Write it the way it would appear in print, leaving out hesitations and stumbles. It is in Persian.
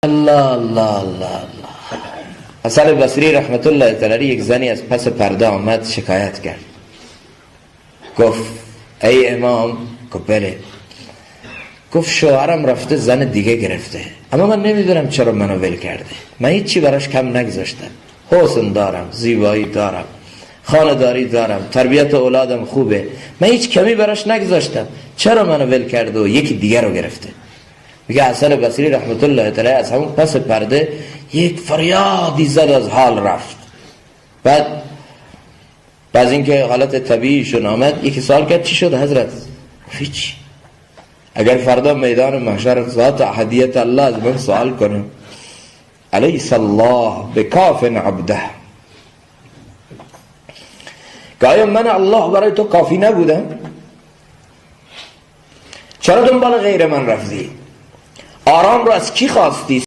الله الله الله الله. حسن بصری رحمت الله تعالی یک زنی از پس پرده آمد شکایت کرد، گفت ای امام. گفت بله. گفت شوهرم رفته زن دیگه گرفته، اما من نمیدونم چرا منو ول کرده. من هیچی براش کم نگذاشتم، حسن دارم، زیبایی دارم، خانه‌داری دارم، تربیت اولادم خوبه، من هیچ کمی براش نگذاشتم، چرا منو ول کرده و یکی دیگر رو گرفته؟ میگه حسن بصری رحمت الله تعالی از همون پس پرده یک فریادی زد، از حال رفت. بعد اینکه حالت طبیعیشون آمد، یکی سوال کرد چی شد حضرت؟ هیچ. اگر فردا میدان محشر ذات احدیت الله از من سوال کنه الیس الله بکاف عبده، که آیا من الله برای تو کافی نبودم؟ چرا دنبال غیر من رفتی؟ آرام رو از کی خواستی؟